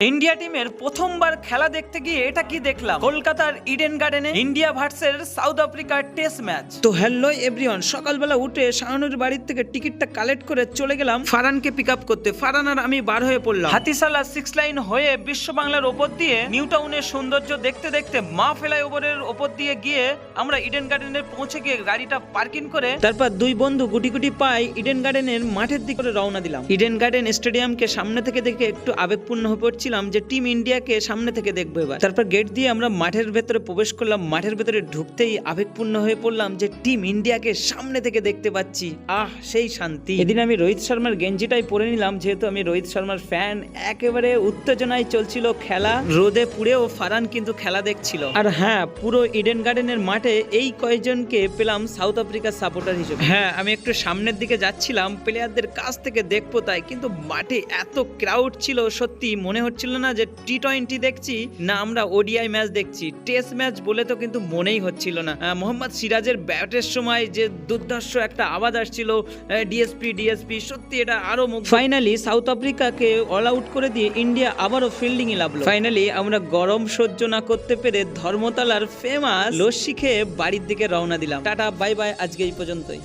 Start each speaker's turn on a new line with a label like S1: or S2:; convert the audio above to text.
S1: India টিমের প্রথমবার খেলা দেখতে গিয়ে এটা কি দেখলাম, কলকাতার ইডেন গার্ডেনে ইন্ডিয়া ভার্সেস সাউথ আফ্রিকার টেস্ট ম্যাচ। তো হ্যালো এভরিওয়ান, সকালবেলা উঠে শাহানুর বাড়ির থেকে টিকিটটা কালেক্ট করে চলে গেলাম ফারহানকে পিক আপ করতে। ফারহান আর আমি বার হয়ে পড়লাম হাতিশালা 6 লাইন হয়ে বিশ্ব বাংলার ওপর দিয়ে নিউ টাউনের সৌন্দর্য দেখতে দেখতে মা ফ্লাইওভারের ওপর দিয়ে গিয়ে আমরা ইডেন গার্ডেনে পৌঁছে গিয়ে গাড়িটা পার্কিং করে তারপর দুই বন্ধু গুটি গুটি পাই ইডেন গার্ডেনের মাঠের দিকে রওনা দিলাম। ইডেন গার্ডেন স্টেডিয়ামকে সামনে থেকে দেখে একটু আবেগপূর্ণ হয়ে পড়ছি যে টিম ইন্ডিয়াকে সামনে থেকে দেখবো এবার। তারপর গেট দিয়ে আমরা মাঠের ভেতরে প্রবেশ করলাম। মাঠের ভেতরে ঢুকতেই আবেগপূর্ণ হয়ে পড়লাম যে টিম ইন্ডিয়াকে সামনে থেকে দেখতে পাচ্ছি। সেই শান্তি। এদিন আমি রোহিত শর্মার গেঞ্জিটাই পরে নিলাম, যেহেতু আমি রোহিত শর্মার ফ্যান। একেবারে উত্তেজনায় চলছিল খেলা, রোদে পুড়েও ফারহান কিন্তু খেলা দেখছিল। আর হ্যাঁ, পুরো ইডেন গার্ডেনের মাঠে এই কয়েকজনকে পেলাম সাউথ আফ্রিকার সাপোর্টার হিসেবে। হ্যাঁ, আমি একটু সামনের দিকে যাচ্ছিলাম প্লেয়ারদের কাছ থেকে দেখবো তাই, কিন্তু মাঠে এত ক্রাউড ছিল, সত্যি মনে হচ্ছিল না যে টি20 দেখছি না আমরা ওডিআই ম্যাচ দেখছি। টেস্ট ম্যাচ বলে তো কিন্তু মনেই হচ্ছিল না। মোহাম্মদ সিরাজের ব্যাটের সময় যে দুর্ধর্ষ একটা আওয়াজ আসছিল, ডিএসপি, সত্যি এটা আরো ফাইনালি সাউথ আফ্রিকাকে অল আউট করে দিয়ে ইন্ডিয়া আবারও ফিল্ডিং এ লাভলো। ফাইনালি আমরা গরম সহ্য না করতে পেরে ধর্মতলার ফেমাস লস্যি খেয়ে বাড়ির দিকে রওনা দিলাম। টাটা বাই বাই, আজকে এই পর্যন্তই।